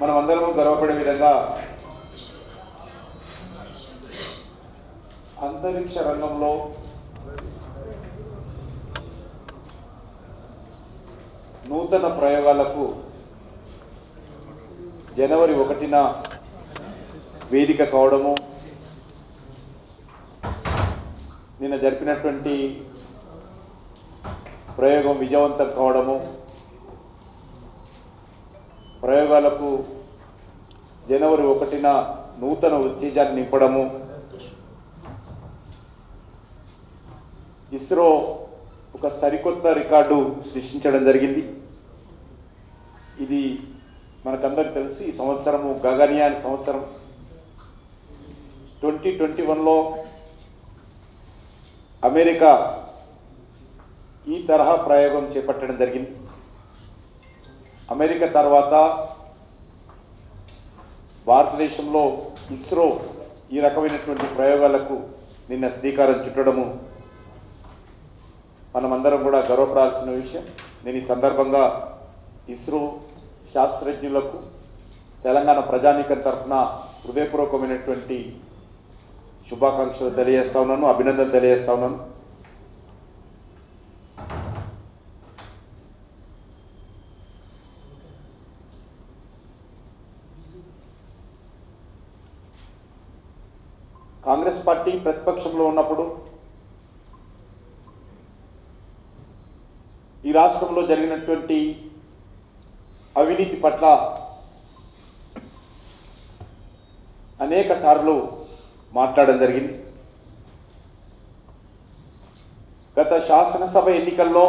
మనమందరం గర్వపడే విధంగా అంతరిక్ష రంగంలో నూతన ప్రయోగాలకు జనవరి 1న వేదిక కావడము, నిన్న జరిపినటువంటి ప్రయోగం విజయవంతం కావడము, ప్రయోగాలకు జనవరి 1న నూతన ఉత్తేజాన్ని నింపడము, ఇస్రో ఒక సరికొత్త రికార్డు సృష్టించడం జరిగింది. ఇది మనకందరికీ తెలుసు, ఈ సంవత్సరము గగనయాన్ సంవత్సరం. 2021లో అమెరికా ఈ తరహా ప్రయోగం చేపట్టడం జరిగింది. అమెరికా తర్వాత భారతదేశంలో ఇస్రో ఈ రకమైనటువంటి ప్రయోగాలకు నిన్న శ్రీకారం చుట్టడము మనమందరం కూడా గర్వపడాల్సిన విషయం. నేను ఈ సందర్భంగా ఇస్రో శాస్త్రజ్ఞులకు తెలంగాణ ప్రజానీకం తరఫున హృదయపూర్వకమైనటువంటి శుభాకాంక్షలు తెలియజేస్తా ఉన్నాను, అభినందనలు తెలియజేస్తా ఉన్నాను. కాంగ్రెస్ పార్టీ ప్రతిపక్షంలో ఉన్నప్పుడు ఈ రాష్ట్రంలో జరిగినటువంటి అవినీతి పట్ల అనేక సార్లు మాట్లాడడం జరిగింది. గత శాసనసభ ఎన్నికల్లో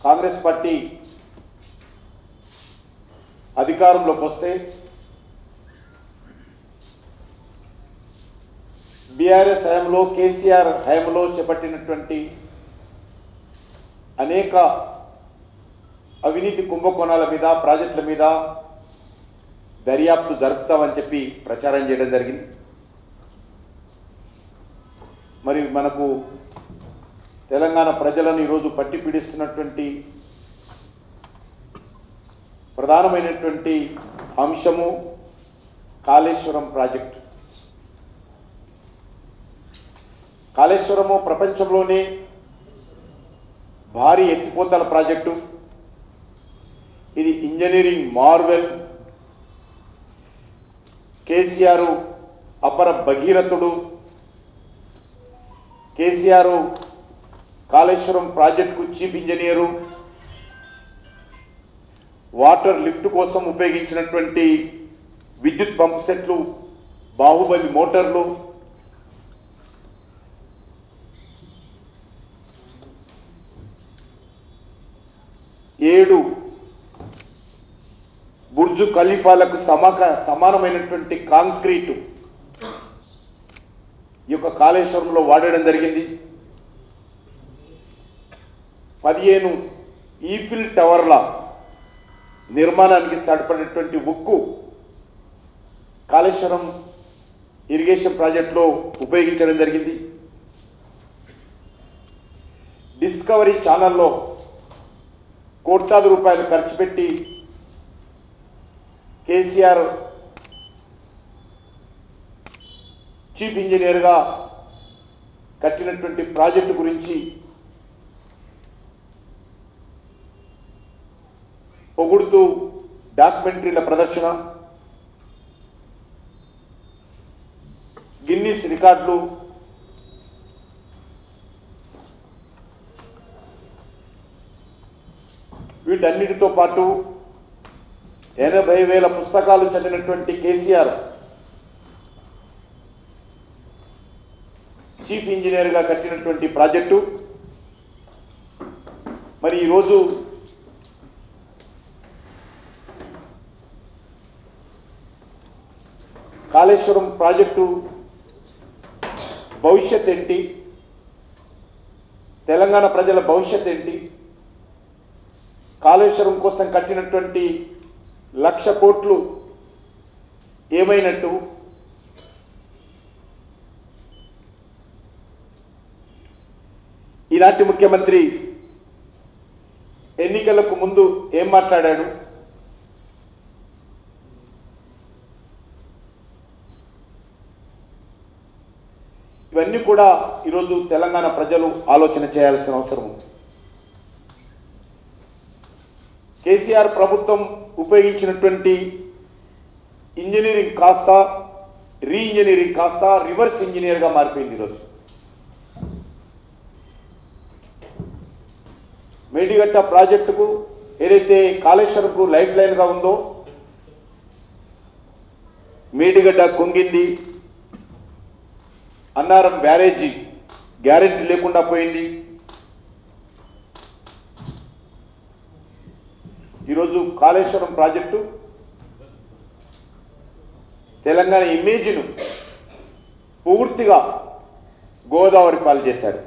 కాంగ్రెస్ పార్టీ అధికారంలోకి వస్తే బీఆర్ఎస్ హయాంలో, కేసీఆర్ హయాంలో చేపట్టినటువంటి అనేక అవినీతి కుంభకోణాల మీద, ప్రాజెక్టుల మీద దర్యాప్తు జరుపుతామని చెప్పి ప్రచారం చేయడం జరిగింది. మరి మనకు తెలంగాణ ప్రజలను ఈరోజు పట్టి పీడిస్తున్నటువంటి ప్రధానమైనటువంటి అంశము కాళేశ్వరం ప్రాజెక్టు. కాళేశ్వరము ప్రపంచంలోనే భారీ ఎత్తిపోతల ప్రాజెక్టు. ఇది ఇంజనీరింగ్ మార్వెల్. కేసీఆర్ అపర భగీరథుడు. కేసీఆర్ కాళేశ్వరం ప్రాజెక్టుకు చీఫ్ ఇంజనీరు. వాటర్ లిఫ్ట్ కోసం ఉపయోగించినటువంటి విద్యుత్ పంప్ సెట్లు, బాహుబలి మోటార్లు, ఏడు బుర్జు ఖలీఫాలకు సమానమైనటువంటి కాంక్రీటు ఈ యొక్క కాళేశ్వరంలో వాడడం జరిగింది. 15 ఈఫిల్ టవర్ల నిర్మాణానికి సాధ్యపడినటువంటి ఉక్కు కాళేశ్వరం ఇరిగేషన్ ప్రాజెక్టులో ఉపయోగించడం జరిగింది. డిస్కవరీ ఛానల్లో కోట్లాది రూపాయలు ఖర్చు పెట్టి కేసీఆర్ చీఫ్ ఇంజనీర్గా కట్టినటువంటి ప్రాజెక్టు గురించి పొగుడుతూ డాక్యుమెంటరీల ప్రదర్శన, గిన్నీస్ రికార్డులు, వీటన్నిటితో పాటు 80,000 పుస్తకాలు చదివినటువంటి కేసీఆర్ చీఫ్ ఇంజనీర్గా కట్టినటువంటి ప్రాజెక్టు మరి ఈరోజు కాళేశ్వరం ప్రాజెక్టు భవిష్యత్ ఏంటి, తెలంగాణ ప్రజల భవిష్యత్ ఏంటి, కాళేశ్వరం కోసం కట్టినటువంటి 1,00,000 కోట్లు ఏమైనట్టు, ఈనాటి ముఖ్యమంత్రి ఎన్నికలకు ముందు ఏం మాట్లాడాడు, ఇవన్నీ కూడా ఈరోజు తెలంగాణ ప్రజలు ఆలోచన చేయాల్సిన అవసరం ఉంది. కేసీఆర్ ప్రభుత్వం ఉపయోగించినటువంటి ఇంజనీరింగ్ కాస్త రీఇంజనీరింగ్ కాస్త రివర్స్ ఇంజనీర్గా మారిపోయింది. ఈరోజు మేడిగడ్డ ప్రాజెక్టుకు ఏదైతే కాళేశ్వరంకు లైఫ్ లైన్గా ఉందో మేడిగడ్డ కుంగింది, అన్నారం బ్యారేజీ గ్యారెంటీ లేకుండా పోయింది. ఈరోజు కాళేశ్వరం ప్రాజెక్టు తెలంగాణ ఇమేజ్ను పూర్తిగా గోదావరి పాలు చేశారు.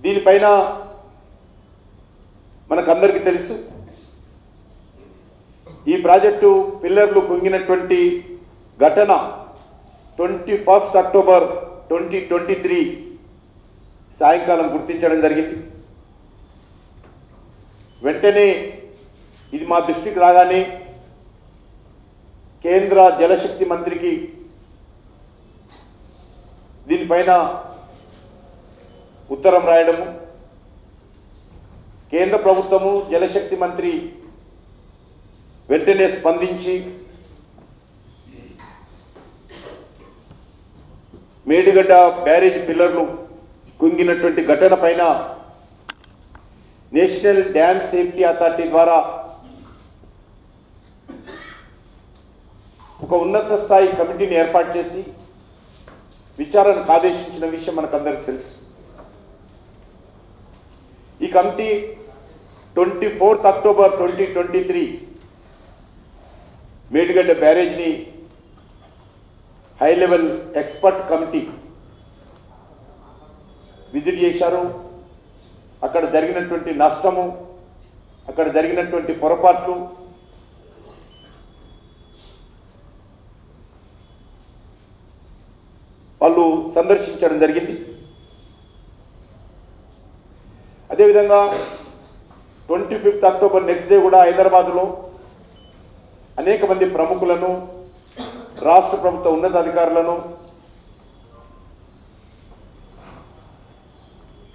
దీనిపైన మనకందరికీ తెలుసు, ఈ ప్రాజెక్టు పిల్లర్లు కుంగినటువంటి ఘటన 21 అక్టోబర్ 2023 సాయంకాలం గుర్తించడం జరిగింది. వెంటనే ఇది మా దృష్టికి రాగానే కేంద్ర జలశక్తి మంత్రికి దీనిపైన ఉత్తరం రాయడము, కేంద్ర ప్రభుత్వము జలశక్తి మంత్రి వెంటనే స్పందించి మేడిగడ్డ బ్యారేజ్ పిల్లర్లు కుంగినటువంటి ఘటన పైన నేషనల్ డ్యామ్ సేఫ్టీ అథారిటీ ద్వారా ఒక ఉన్నత స్థాయి కమిటీని ఏర్పాటు చేసి విచారణకు ఆదేశించిన విషయం మనకందరికీ తెలుసు. ఈ కమిటీ 24 అక్టోబర్ 2023 మేడిగడ్డ బ్యారేజ్ని high level expert committee visit చేశారు. అక్కడ జరిగినటువంటి నష్టము, అక్కడ జరిగినటువంటి పొరపాట్లు, వాళ్ళు సందర్శించడం జరిగింది. అదేవిధంగా 25 అక్టోబర్ నెక్స్ట్ డే కూడా హైదరాబాదులో అనేక మంది ప్రముఖులను, రాష్ట్ర ప్రభుత్వ ఉన్నతాధికారులను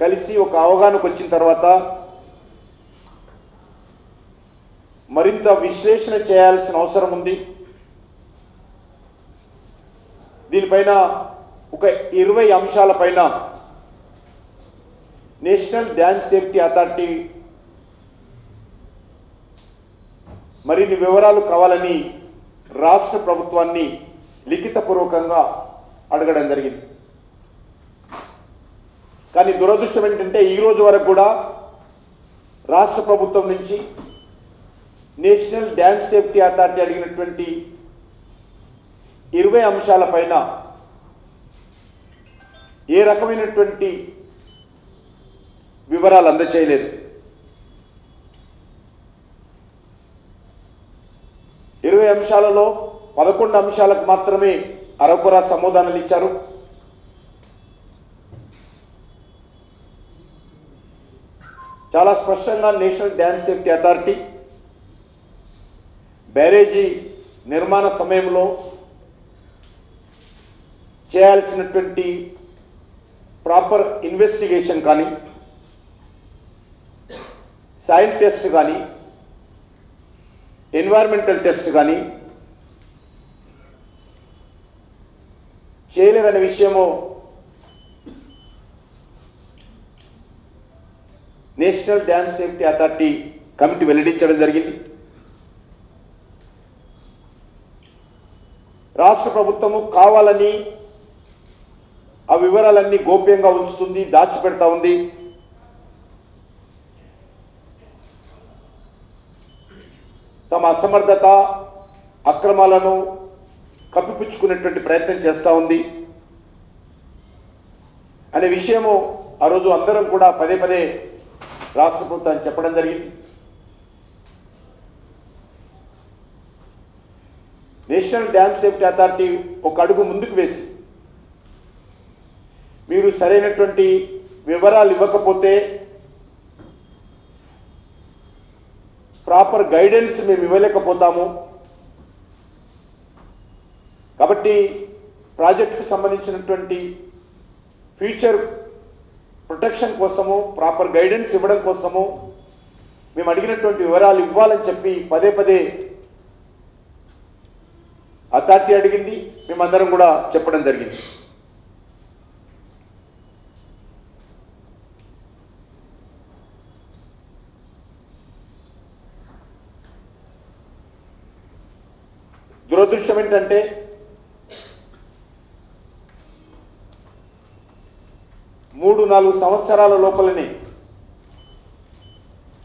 కలిసి ఒక అవగాహనకు వచ్చిన తర్వాత మరింత విశ్లేషణ చేయాల్సిన అవసరం ఉంది. దీనిపైన ఒక 20 అంశాలపైన నేషనల్ డ్యామ్ సేఫ్టీ అథారిటీ మరిన్ని వివరాలు కావాలని రాష్ట్ర ప్రభుత్వాన్ని లిఖితపూర్వకంగా అడగడం జరిగింది. కానీ దురదృష్టం ఏంటంటే ఈ రోజు వరకు కూడా రాష్ట్ర ప్రభుత్వం నుంచి నేషనల్ డ్యామ్ సేఫ్టీ అథారిటీ అడిగినటువంటి 20 అంశాలపైన ఏ రకమైనటువంటి వివరాలు అందచేయలేదు. 20 అంశాలలో 11 అంశాలకు మాత్రమే అరకొర సమాధానాలు ఇచ్చారు. చాలా స్పష్టంగా నేషనల్ డ్యామ్ సేఫ్టీ అథారిటీ బ్యారేజీ నిర్మాణ సమయంలో చేయాల్సినటువంటి ప్రాపర్ ఇన్వెస్టిగేషన్ కానీ, సాయిల్ టెస్ట్ కానీ, ఎన్వైరన్మెంటల్ టెస్ట్ కానీ చేయలేదనే విషయము national dam safety authority committee వెల్లడించడం జరిగింది. రాష్ట్ర ప్రభుత్వము కావాలని ఆ వివరాలన్నీ గోప్యంగా ఉంచుతుంది, దాచిపెడతా ఉంది. తమ అసమర్థత, అక్రమాలను కప్పిపుచ్చుకునేటువంటి ప్రయత్నం చేస్తూ ఉంది అనే విషయము ఆ రోజు అందరం కూడా పదే పదే రాష్ట్ర ప్రభుత్వాన్ని చెప్పడం జరిగింది. నేషనల్ డ్యామ్ సేఫ్టీ అథారిటీ ఒక అడుగు ముందుకు వేసి మీరు సరైనటువంటి వివరాలు ఇవ్వకపోతే ప్రాపర్ గైడెన్స్ మేము ఇవ్వలేకపోతాము. కాబట్టి ప్రాజెక్టుకు సంబంధించినటువంటి ఫ్యూచర్ ప్రొటెక్షన్ కోసము, ప్రాపర్ గైడెన్స్ ఇవ్వడం కోసము మేము అడిగినటువంటి వివరాలు ఇవ్వాలని చెప్పి పదే పదే అథారిటీ అడిగింది. మేమందరం కూడా చెప్పడం జరిగింది. దురదృష్టం ఏంటంటే మూడు 4 సంవత్సరాల లోపలనే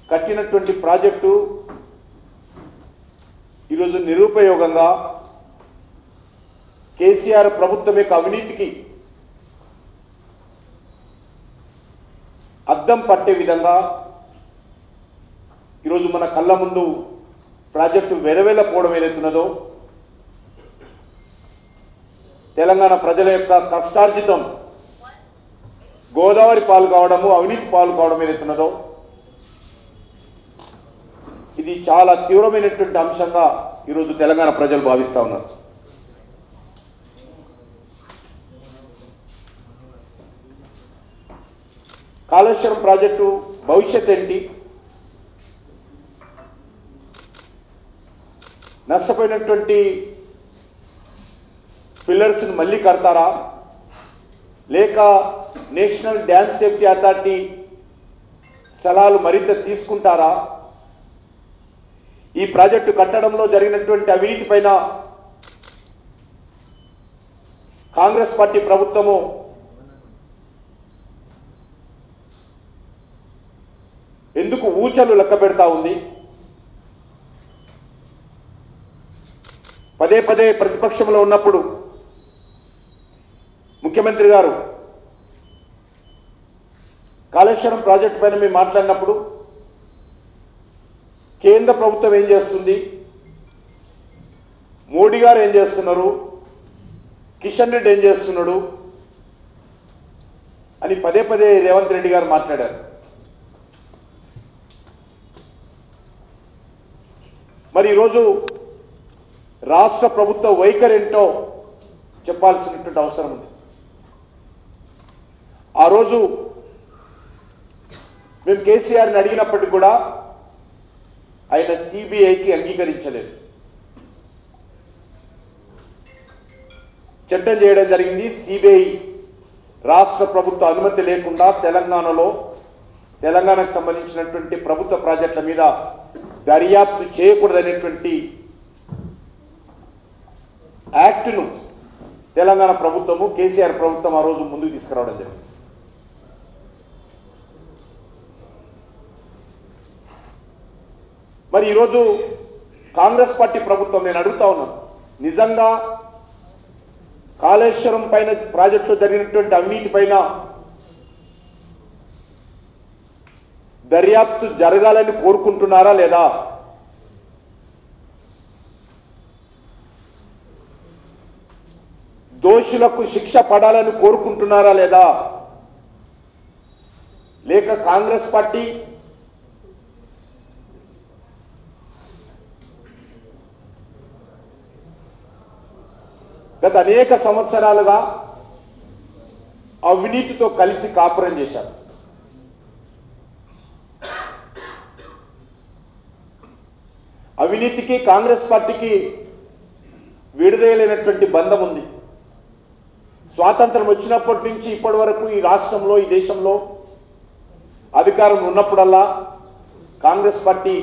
కట్టినటువంటి ప్రాజెక్టు ఈరోజు నిరుపయోగంగా కేసీఆర్ ప్రభుత్వం యొక్క అవినీతికి అద్దం పట్టే విధంగా ఈరోజు మన కళ్ళ ముందు ప్రాజెక్టు వెరవెలపోవడం ఏదైతున్నదో, తెలంగాణ ప్రజల యొక్క కష్టార్జితం గోదావరి పాలు కావడము, అవినీతి పాలు కావడం ఏదైతున్నదో ఇది చాలా తీవ్రమైనటువంటి అంశంగా ఈరోజు తెలంగాణ ప్రజలు భావిస్తూ ఉన్నారు. కాళేశ్వరం ప్రాజెక్టు భవిష్యత్ ఏంటి? నష్టపోయినటువంటి పిల్లర్స్ని మళ్ళీ కడతారా, లేక నేషనల్ డ్యామ్ సేఫ్టీ అథారిటీ సలహాలు మరింత తీసుకుంటారా? ఈ ప్రాజెక్టు కట్టడంలో జరిగినటువంటి అవినీతి పైన కాంగ్రెస్ పార్టీ ప్రభుత్వము ఎందుకు ఊచలు లెక్క పెడతా ఉంది? పదే పదే ప్రతిపక్షంలో ఉన్నప్పుడు ముఖ్యమంత్రి గారు కాళేశ్వరం ప్రాజెక్టు పైన మేము మాట్లాడినప్పుడు కేంద్ర ప్రభుత్వం ఏం చేస్తుంది, మోడీ గారు ఏం చేస్తున్నారు, కిషన్ రెడ్డి ఏం చేస్తున్నాడు అని పదే పదే రేవంత్ రెడ్డి గారు మాట్లాడారు. మరి ఈరోజు రాష్ట్ర ప్రభుత్వ వైఖరి ఏంటో చెప్పాల్సినటువంటి అవసరం ఉంది. ఆ రోజు మేము కేసీఆర్ని అడిగినప్పటికీ కూడా ఆయన సిబిఐకి అంగీకరించలేదు. చట్టం చేయడం జరిగింది. సిబిఐ రాష్ట్ర ప్రభుత్వ అనుమతి లేకుండా తెలంగాణకు సంబంధించినటువంటి ప్రభుత్వ ప్రాజెక్టుల మీద దర్యాప్తు చేయకూడదనేటువంటి యాక్టును తెలంగాణ ప్రభుత్వము, కేసీఆర్ ప్రభుత్వం ఆ రోజు ముందుకు తీసుకురావడం జరిగింది. మరి ఈరోజు కాంగ్రెస్ పార్టీ ప్రభుత్వం, నేను అడుగుతా ఉన్నాను, నిజంగా కాళేశ్వరం పైన ప్రాజెక్టులో జరిగినటువంటి అవినీతి పైన దర్యాప్తు జరగాలని కోరుకుంటున్నారా లేదా? దోషులకు శిక్ష పడాలని కోరుకుంటున్నారా లేదా? లేక కాంగ్రెస్ పార్టీ గత అనేక సంవత్సరాలుగా అవినీతితో కలిసి కాపురం చేశారు. అవినీతికి కాంగ్రెస్ పార్టీకి విడుదలైనటువంటి బంధం ఉంది. స్వాతంత్రం వచ్చినప్పటి నుంచి ఇప్పటి వరకు ఈ రాష్ట్రంలో, ఈ దేశంలో అధికారం ఉన్నప్పుడల్లా కాంగ్రెస్ పార్టీ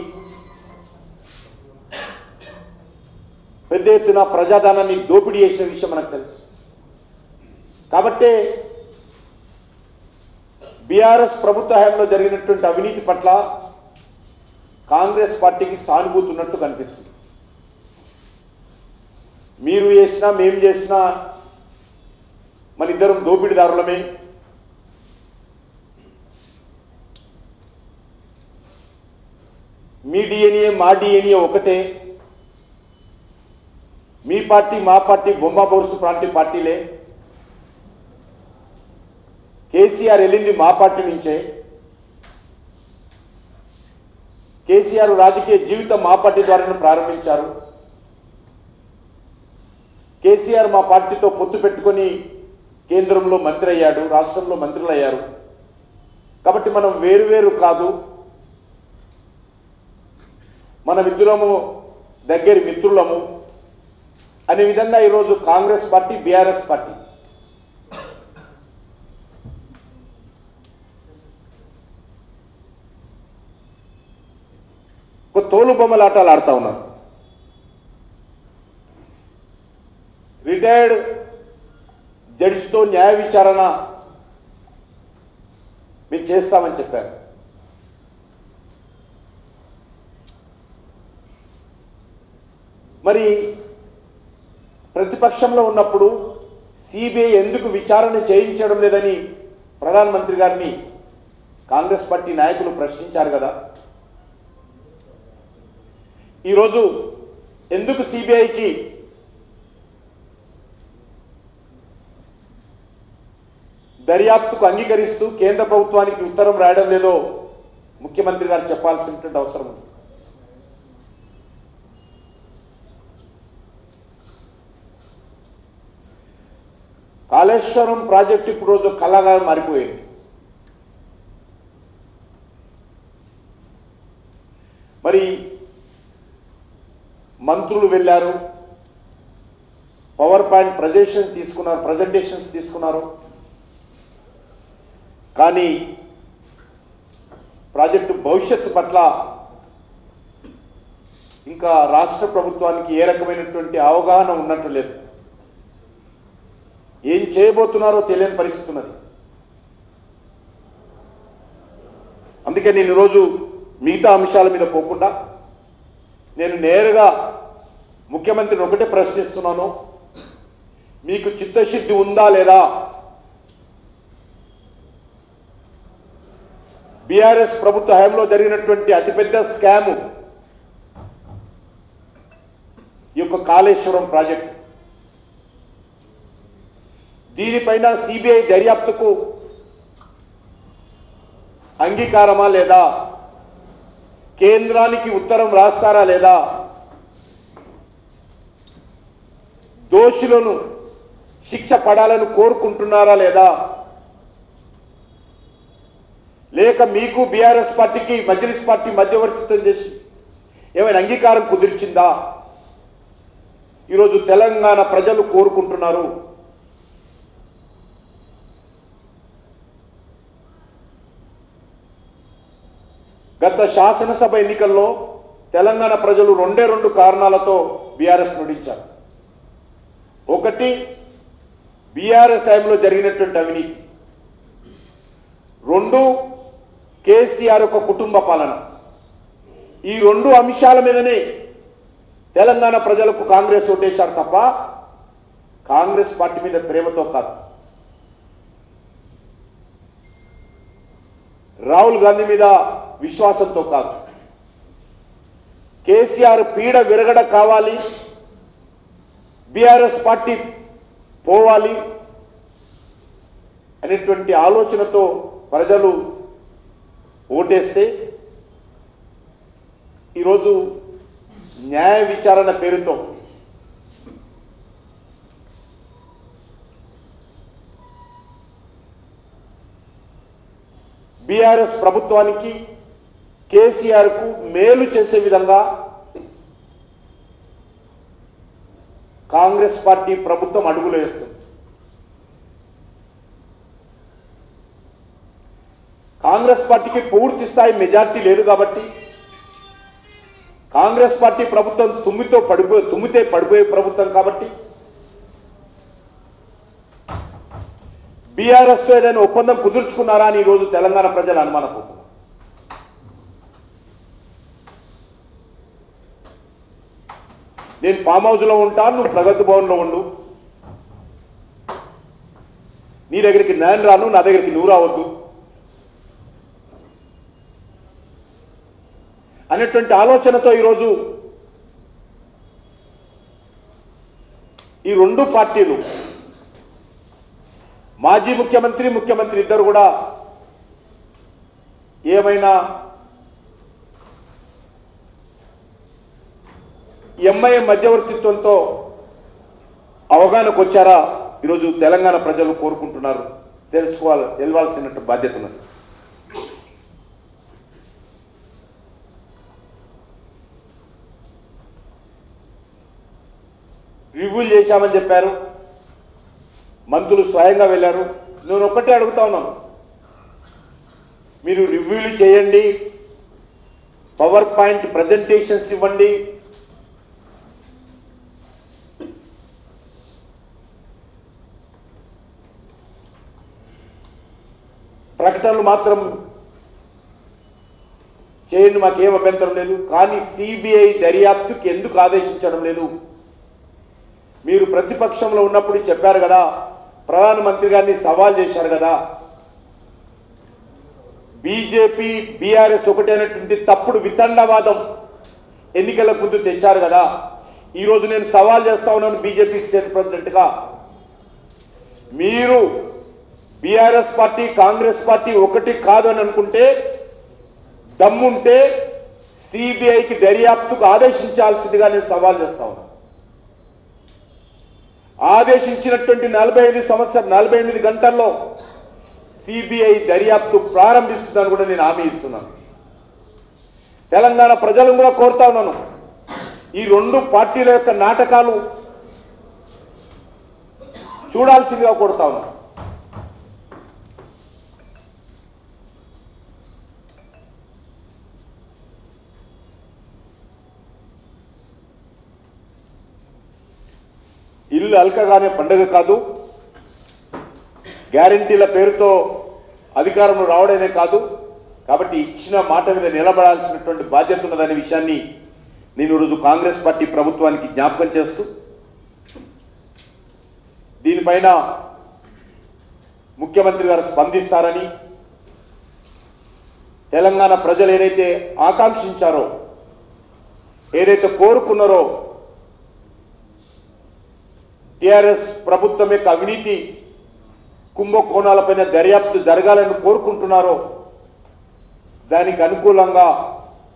పెద్ద ఎత్తున ప్రజాధనాన్ని దోపిడీ చేసిన విషయం మనకు తెలుసు. కాబట్టే బీఆర్ఎస్ ప్రభుత్వ హయాంలో జరిగినటువంటి అవినీతి పట్ల కాంగ్రెస్ పార్టీకి సానుభూతి ఉన్నట్టు కనిపిస్తుంది. మీరు చేసినా మేము చేసినా మన ఇద్దరం దోపిడీదారులమే, మీ డిఎన్ఏ మా డిఎన్ఏ ఒకటే, మీ పార్టీ మా పార్టీ బొమ్మ బోర్సు ప్రాంతీయ పార్టీలే, కేసీఆర్ వెళ్ళింది మా పార్టీ నుంచే, కేసీఆర్ రాజకీయ జీవితం మా పార్టీ ద్వారానే ప్రారంభించారు. కేసీఆర్ మా పార్టీతో పొత్తు పెట్టుకొని కేంద్రంలో మంత్రి అయ్యాడు, రాష్ట్రంలో మంత్రులు అయ్యారు. కాబట్టి మనం వేరువేరు కాదు, మనమిద్దరము దగ్గరి మిత్రులము అనే విధంగా ఈరోజు కాంగ్రెస్ పార్టీ, బీఆర్ఎస్ పార్టీ ఒక తోలు బొమ్మలాటాలు ఆడుతూ ఉన్నారు. రిటైర్డ్ జడ్జితో న్యాయ విచారణ మేము చేస్తామని చెప్పారు. మరి ప్రతిపక్షంలో ఉన్నప్పుడు సిబిఐ ఎందుకు విచారణ చేయించడం లేదని ప్రధానమంత్రి గారిని కాంగ్రెస్ పార్టీ నాయకులు ప్రశ్నించారు కదా. ఈరోజు ఎందుకు సిబిఐకి దర్యాప్తుకు అంగీకరిస్తూ కేంద్ర ప్రభుత్వానికి ఉత్తరం రాయడం లేదో ముఖ్యమంత్రి గారు చెప్పాల్సినటువంటి అవసరం ఉంది. కాళేశ్వరం ప్రాజెక్టు ఇప్పుడు రోజు కళగా మారిపోయింది. మరి మంత్రులు వెళ్ళారు, పవర్ పాయింట్ ప్రజెంటేషన్స్ తీసుకున్నారు. కానీ ప్రాజెక్టు భవిష్యత్తు పట్ల ఇంకా రాష్ట్ర ప్రభుత్వానికి ఏ రకమైనటువంటి అవగాహన ఉన్నట్టు లేదు. ఏం చేయబోతున్నారో తెలియని పరిస్థితి ఉన్నది. అందుకే నేను ఈరోజు మిగతా అంశాల మీద పోకుండా నేను నేరుగా ముఖ్యమంత్రిని ఒకటే ప్రశ్నిస్తున్నాను, మీకు చిత్తశుద్ధి ఉందా లేదా? బీఆర్ఎస్ ప్రభుత్వ హయాంలో జరిగినటువంటి అతిపెద్ద స్కాము ఈ యొక్క కాళేశ్వరం ప్రాజెక్టు. దీనిపైన సిబిఐ దర్యాప్తుకు అంగీకారమా లేదా? కేంద్రానికి ఉత్తరం రాస్తారా లేదా? దోషులను శిక్ష పడాలని కోరుకుంటున్నారా లేదా? లేక మీకు బీఆర్ఎస్ పార్టీకి మజ్లిస్ పార్టీ మధ్యవర్తిత్వం చేసి ఏమైనా అంగీకారం కుదిర్చిందా? ఈరోజు తెలంగాణ ప్రజలు కోరుకుంటున్నారు. గత శాసనసభ ఎన్నికల్లో తెలంగాణ ప్రజలు రెండు కారణాలతో బీఆర్ఎస్ నుడించారు. ఒకటి, బీఆర్ఎస్ హయాంలో జరిగినటువంటి అవినీతి. రెండు, కేసీఆర్ యొక్క కుటుంబ పాలన. ఈ రెండు అంశాల మీదనే తెలంగాణ ప్రజలకు కాంగ్రెస్ ఓటేశారు తప్ప కాంగ్రెస్ పార్టీ మీద ప్రేమతో కాదు. రాహుల్ గాంధీ మీద విశ్వాసంతో కాదు. కేసీఆర్ పీడ విరగడ కావాలి, బీఆర్ఎస్ పార్టీ పోవాలి అనేటువంటి ఆలోచనతో ప్రజలు ఓటేస్తే ఈరోజు న్యాయ విచారణ పేరుతో బీఆర్ఎస్ ప్రభుత్వానికి, కేసీఆర్కు మేలు చేసే విధంగా కాంగ్రెస్ పార్టీ ప్రభుత్వం అడుగులు వేస్తుంది. కాంగ్రెస్ పార్టీకి పూర్తి స్థాయి మెజార్టీ లేదు కాబట్టి, కాంగ్రెస్ పార్టీ ప్రభుత్వం తుమ్మితే పడిపోయే ప్రభుత్వం కాబట్టి బీఆర్ఎస్తో ఏదైనా ఒప్పందం కుదుర్చుకున్నారా అని ఈరోజు తెలంగాణ ప్రజలు అనుమానపోతున్నారు. నేను ఫామ్ హౌస్లో ఉంటాను, నువ్వు ప్రగతి భవన్లో ఉండు, నీ దగ్గరికి నేను రాను, నా దగ్గరికి నువ్వు రావద్దు అనేటువంటి ఆలోచనతో ఈరోజు ఈ రెండు పార్టీలు, మాజీ ముఖ్యమంత్రి ఇద్దరు కూడా ఏమైనా ఎంఐఎం మధ్యవర్తిత్వంతో అవగాహనకు వచ్చారా ఈరోజు తెలంగాణ ప్రజలు కోరుకుంటున్నారు, తెలవాల్సిన బాధ్యత ఉన్నది. రివ్యూలు చేశామని చెప్పారు, మంత్రులు స్వయంగా వెళ్ళారు. నేను ఒక్కటే అడుగుతా ఉన్నాను, మీరు రివ్యూలు చేయండి, పవర్ పాయింట్ ప్రజెంటేషన్స్ ఇవ్వండి, ప్రకటనలు మాత్రం చేయండి, మాకేం అభ్యంతరం లేదు. కానీ సిబిఐ దర్యాప్తుకి ఎందుకు ఆదేశించడం లేదు? మీరు ప్రతిపక్షంలో ఉన్నప్పుడు చెప్పారు కదా, ప్రధానమంత్రి గారిని సవాల్ చేశారు కదా, బీజేపీ బీఆర్ఎస్ ఒకటైనటువంటి తప్పుడు వితండవాదం ఎన్నికల ముందు తెచ్చారు కదా. ఈరోజు నేను సవాల్ చేస్తా ఉన్నాను బీజేపీ స్టేట్ ప్రెసిడెంట్గా, మీరు బీఆర్ఎస్ పార్టీ కాంగ్రెస్ పార్టీ ఒకటి కాదు అని అనుకుంటే, దమ్ముంటే సిబిఐకి దర్యాప్తుకు ఆదేశించాల్సిందిగా నేను సవాల్ చేస్తా ఉన్నాను. ఆదేశించినటువంటి 48 గంటల్లో సిబిఐ దర్యాప్తు ప్రారంభిస్తుందని కూడా నేను హామీ ఇస్తున్నాను. తెలంగాణ ప్రజలను కూడా కోరుతా ఉన్నాను, ఈ రెండు పార్టీల యొక్క నాటకాలు చూడాల్సిందిగా కోరుతా ఉన్నాను. ఇల్లు అల్కగానే పండుగ కాదు, గ్యారంటీల పేరుతో అధికారంలో రావడమే కాదు. కాబట్టి ఇచ్చిన మాట మీద నిలబడాల్సినటువంటి బాధ్యత ఉన్నదనే విషయాన్ని నేను ఈరోజు కాంగ్రెస్ పార్టీ ప్రభుత్వానికి జ్ఞాపకం చేస్తూ, దీనిపైన ముఖ్యమంత్రి గారు స్పందిస్తారని, తెలంగాణ ప్రజలు ఏదైతే ఆకాంక్షించారో, ఏదైతే కోరుకున్నారో, టిఆర్ఎస్ ప్రభుత్వం యొక్క అవినీతి కుంభకోణాలపైన దర్యాప్తు జరగాలని కోరుకుంటున్నారో, దానికి అనుకూలంగా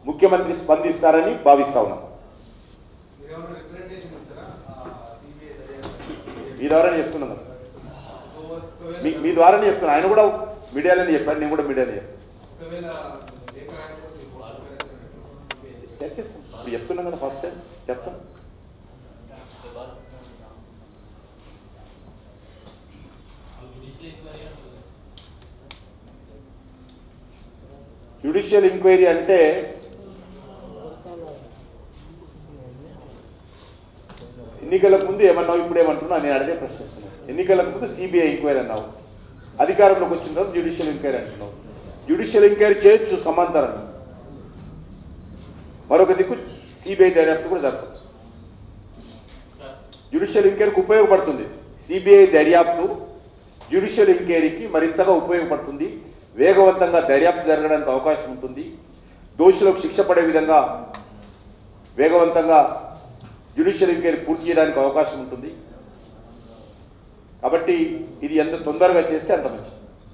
ముఖ్యమంత్రి స్పందిస్తారని భావిస్తా ఉన్నాం. మీ ద్వారానే చెప్తున్నాను, మీ ద్వారానే చెప్తున్నాను. ఆయన కూడా మీడియాలోనే చెప్పాను, నేను కూడా మీడియాలో చర్చిస్తాను. ఇప్పుడు చెప్తున్నాను కదా, ఫస్ట్ టైం చెప్తాను. జ్యుడిషియల్ ఎంక్వైరీ అంటే ఎన్నికలకు ముందు ఏమన్నావు, ఇప్పుడు ఏమంటున్నా నేను అడిగే ప్రశ్నిస్తున్నాను. ఎన్నికలకు ముందు సిబిఐ ఎంక్వైరీ అన్నావు, అధికారంలోకి వచ్చిన తర్వాత జ్యుడిషియల్ ఎంక్వైరీ అంటున్నావు. జ్యుడిషియల్ ఎంక్వైరీ చేయొచ్చు సమాంతరం, మరొక దిక్కు సిబిఐ దర్యాప్తు కూడా జరగచ్చు. జ్యుడిషియల్ ఎంక్వైరీకి ఉపయోగపడుతుంది. సిబిఐ దర్యాప్తు జ్యుడిషియల్ ఎంక్వైరీకి మరింతగా ఉపయోగపడుతుంది. వేగవంతంగా దర్యాప్తు జరగడానికి అవకాశం ఉంటుంది. దోషులకు శిక్ష పడే విధంగా వేగవంతంగా జ్యుడిషియల్ ఎంక్వైరీ పూర్తి చేయడానికి అవకాశం ఉంటుంది. కాబట్టి ఇది ఎంత తొందరగా చేస్తే అంత మంచిది.